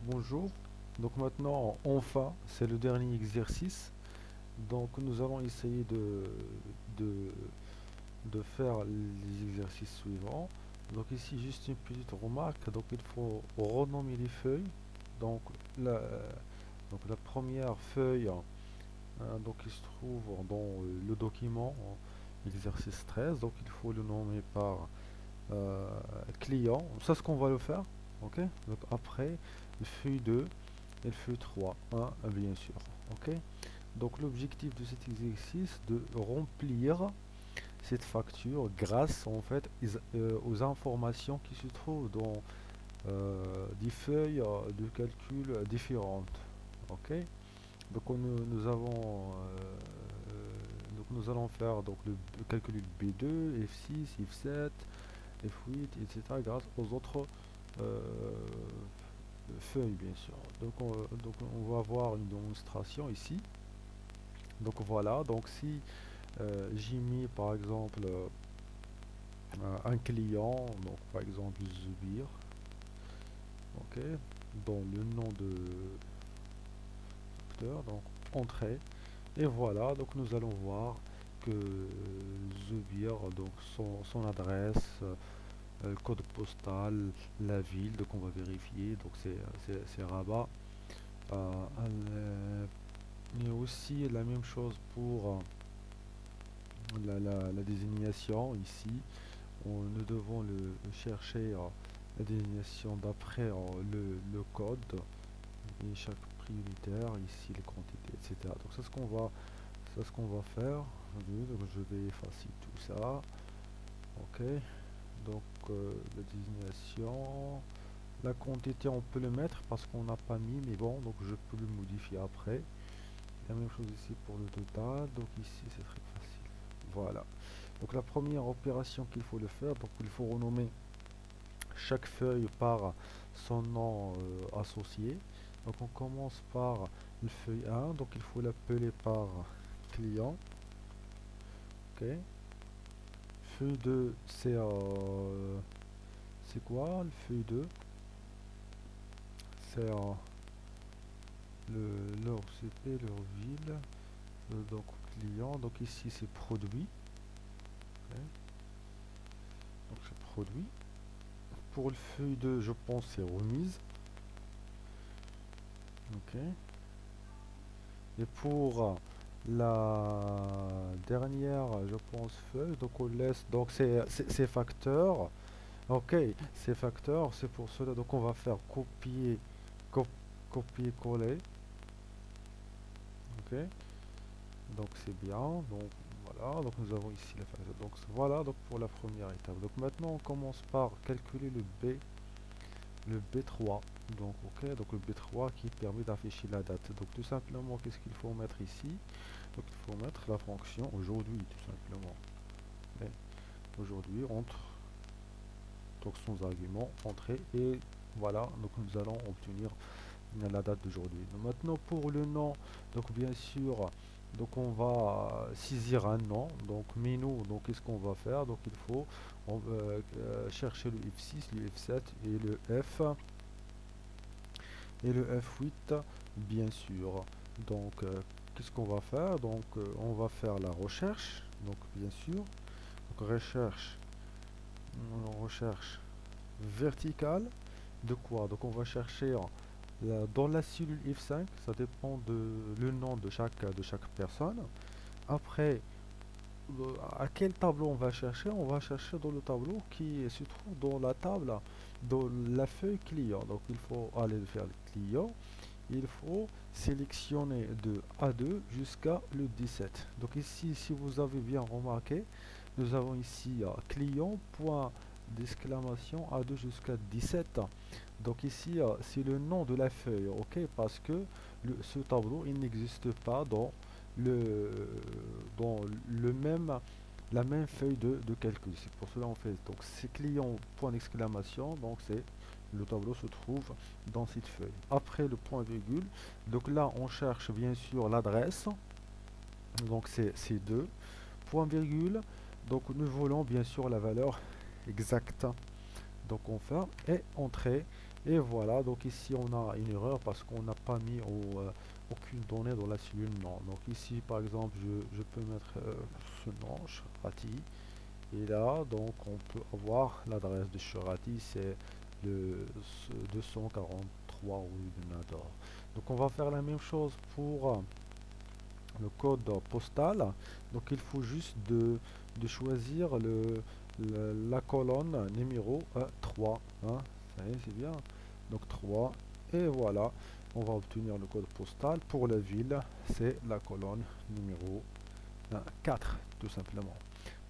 Bonjour. Donc maintenant, enfin, c'est le dernier exercice. Donc nous allons essayer de, de faire les exercices suivants. Donc ici, juste une petite remarque. Donc il faut renommer les feuilles. Donc la, donc la première feuille, donc il se trouve dans le document exercice 13. Donc il faut le nommer par euh, client. Ça, c'est ce qu'on va le faire. Ok. Donc après, feuille 2 et feuille 3, hein, bien sûr. Ok. Donc l'objectif de cet exercice de remplir cette facture grâce en fait aux informations qui se trouvent dans des feuilles de calcul différentes. Ok. Donc nous avons donc nous allons faire donc le calcul B2, F6, F7, F8, etc. grâce aux autres euh, feuilles bien sûr. Donc on va avoir une démonstration ici. Donc voilà, donc si j'ai mis par exemple un client, donc par exemple Zubir, ok, dans le nom de l'acteur, donc entrée, et voilà, donc nous allons voir que Zubir, donc son adresse, le code postal, la ville, donc on va vérifier, donc c'est Rabat. Mais aussi la même chose pour la désignation ici. Nous devons chercher la désignation d'après le code et chaque prioritaire, ici les quantités, etc. Donc c'est ce qu'on va faire aujourd'hui. Donc je vais effacer tout ça. Ok. Donc la désignation, la quantité on peut le mettre parce qu'on n'a pas mis, mais bon, donc je peux le modifier après. La même chose ici pour le total. Donc ici c'est très facile. Voilà. Donc la première opération qu'il faut le faire, donc il faut renommer chaque feuille par son nom associé. Donc on commence par le feuille 1, donc il faut l'appeler par client. Ok. Feuille 2, c'est quoi le feuille 2? C'est leur CP, leur ville. Donc client, donc ici c'est produit. Ok. Donc c'est produit. Pour le feuille 2, je pense c'est remise. Ok. Et pour la dernière, je pense, feuille, donc on laisse, donc c'est facteurs. Ok, ces facteurs, c'est pour cela, donc on va faire copier, cop- copier-coller. Ok, donc c'est bien. Donc voilà, donc nous avons ici la facteur. Donc voilà, donc pour la première étape. Donc maintenant, on commence par calculer le B3. Donc ok, donc le B3 qui permet d'afficher la date. Donc tout simplement, qu'est-ce qu'il faut mettre ici? Donc il faut mettre la fonction aujourd'hui tout simplement. Et aujourd'hui entre donc sans argument entrée et voilà, donc nous allons obtenir la date d'aujourd'hui. Maintenant pour le nom, donc bien sûr, donc on va saisir un nom. Donc menu, donc qu'est-ce qu'on va faire? Donc il faut chercher le F6, le F7 et le F8 bien sûr. Donc qu'est-ce qu'on va faire? Donc on va faire la recherche. Donc bien sûr, donc recherche verticale de quoi? Donc on va chercher dans la cellule F5, ça dépend de le nom de chaque personne. Après, à quel tableau on va chercher? On va chercher dans le tableau qui se trouve dans la table, dans la feuille client. Donc il faut aller vers le client. Il faut sélectionner de A2 jusqu'à le 17. Donc ici, si vous avez bien remarqué, nous avons ici client, point d'exclamation A2 jusqu'à 17. Donc ici, c'est le nom de la feuille, ok, parce que ce tableau, il n'existe pas le, dans la même feuille de calcul. C'est pour cela on fait. Donc c'est client, point d'exclamation, donc c'est le tableau se trouve dans cette feuille. Après le point virgule, donc là on cherche bien sûr l'adresse, donc c'est C2, point virgule, donc nous voulons bien sûr la valeur exacte. Donc on fait et entrée. Et voilà, donc ici on a une erreur parce qu'on n'a pas mis aucune donnée dans la cellule nom. Donc ici par exemple je peux mettre ce nom, Cherati. Et là donc on peut avoir l'adresse de Cherati, c'est le 243 rue de Nador. Donc on va faire la même chose pour le code postal. Donc il faut juste de choisir la colonne numéro 3, hein. Ça y est, c'est bien. Donc 3, et voilà, on va obtenir le code postal. Pour la ville, c'est la colonne numéro 4, tout simplement.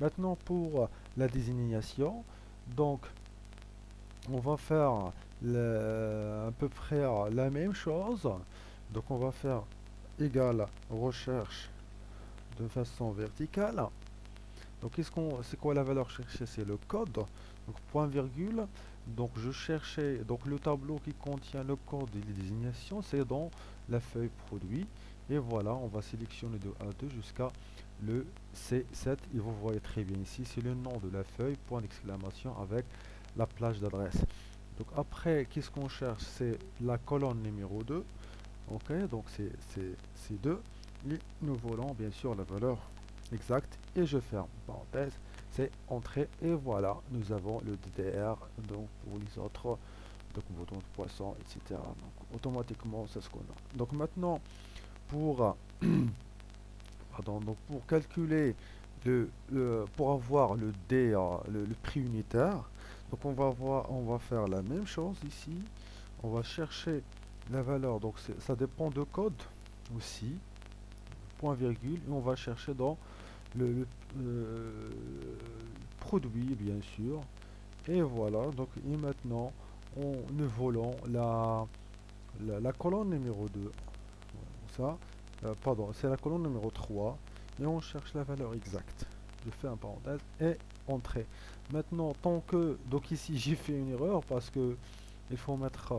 Maintenant pour la désignation, donc on va faire à peu près la même chose. Donc on va faire égal recherche de façon verticale. Donc c'est quoi la valeur cherchée? C'est le code. Donc point virgule. Donc je cherchais donc le tableau qui contient le code et les désignations, c'est dans la feuille produit. Et voilà, on va sélectionner de A2 jusqu'à le C7. Et vous voyez très bien ici, c'est le nom de la feuille, point d'exclamation avec la plage d'adresse. Donc après, qu'est-ce qu'on cherche? C'est la colonne numéro 2. Ok, donc c'est 2. Et nous voulons bien sûr la valeur exacte. Et je ferme parenthèse, c'est entrée. Et voilà, nous avons le DDR. Donc pour les autres, donc bouton de poisson, etc. Donc automatiquement, c'est ce qu'on a. Donc maintenant, pour, pardon, donc pour calculer pour avoir le D, le prix unitaire, donc on va faire la même chose ici. On va chercher la valeur, donc ça dépend de code aussi, point virgule, et on va chercher dans le produit bien sûr. Et voilà, donc et maintenant nous volons la colonne numéro 2, ça, pardon, c'est la colonne numéro 3, et on cherche la valeur exacte. Je fais un parenthèse et entrée. Maintenant, tant que, donc ici j'ai fait une erreur parce que il faut mettre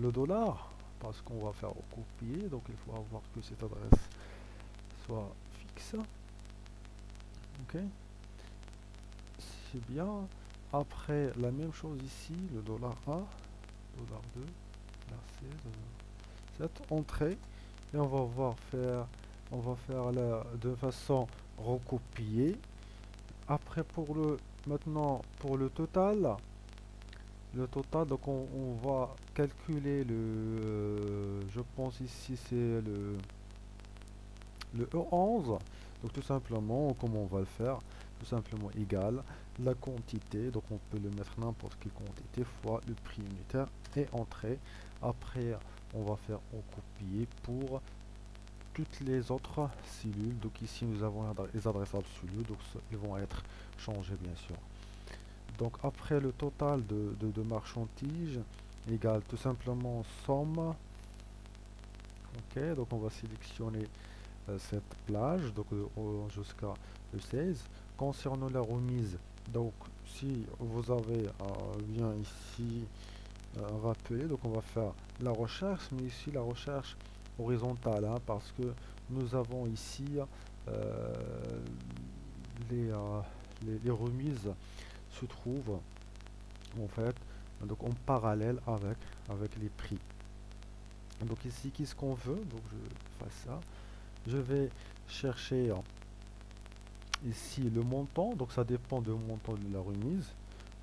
le dollar, parce qu'on va faire copier, donc il faut avoir que cette adresse soit fixe. Ok, c'est bien. Après, la même chose ici, le dollar $1, dollar $2, dollar $C, dollar $7, entrée. Et on va faire de façon recopier. Après, maintenant, pour le total, donc on va calculer je pense ici c'est le E11. Donc tout simplement, comment on va le faire? Tout simplement égal la quantité, donc on peut le mettre n'importe quelle quantité fois le prix unitaire et entrée. Après, on va faire en copier pour toutes les autres cellules. Donc ici nous avons les adresses absolues, donc ils vont être changés bien sûr. Donc après le total de marchandises égale tout simplement somme. Ok, donc on va sélectionner cette plage, donc jusqu'à le 16. Concernant la remise, donc si vous avez bien ici rappelé, donc on va faire la recherche, mais ici la recherche horizontale, hein, parce que nous avons ici euh, les, euh, les remises se trouvent en fait donc en parallèle avec les prix. Donc ici, qu'est-ce qu'on veut? Donc je fais ça. Je vais chercher ici le montant, donc ça dépend du montant de la remise.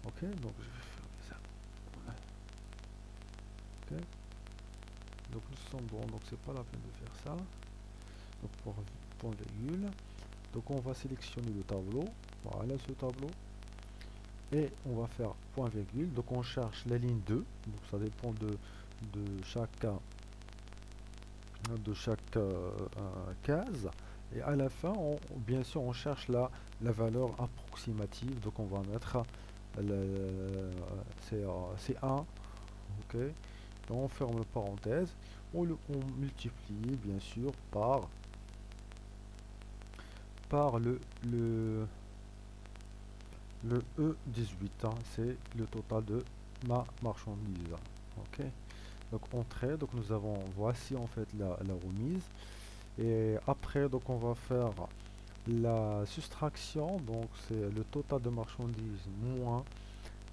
Ok, donc je vais faire ça. Voilà. Ok, donc nous sommes bons, donc c'est pas la peine de faire ça. Donc pour point virgule, donc on va sélectionner le tableau. Voilà ce tableau. Et on va faire point virgule, donc on cherche la ligne 2, donc ça dépend de chaque case. Et à la fin, bien sûr, on cherche la valeur approximative. Donc on va mettre c'est 1. Ok. Et on ferme la parenthèse. On multiplie bien sûr par le E18. Hein, c'est le total de ma marchandise. Ok. Donc entrée. Donc nous avons voici en fait la remise. Et après, donc on va faire la soustraction, donc c'est le total de marchandises moins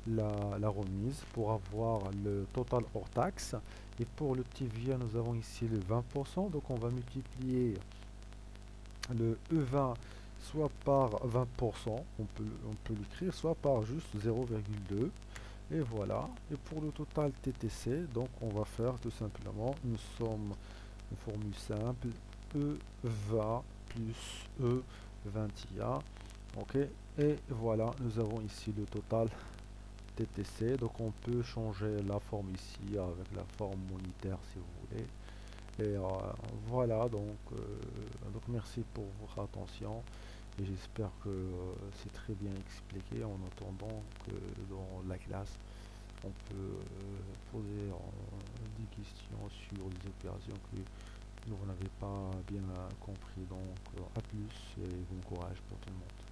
la remise pour avoir le total hors taxe. Et pour le TVA, nous avons ici le 20%. Donc on va multiplier le E20 soit par 20%, on peut l'écrire, soit par juste 0,2. Et voilà. Et pour le total TTC, donc on va faire tout simplement, nous sommes une formule simple, E20 plus E21. Ok. Et voilà, nous avons ici le total TTC. Donc on peut changer la forme ici avec la forme monétaire si vous voulez. Et voilà, donc merci pour votre attention et j'espère que c'est très bien expliqué en attendant que dans la classe on peut poser des questions sur les opérations que vous n'avez pas bien compris. Donc à plus et bon courage pour tout le monde.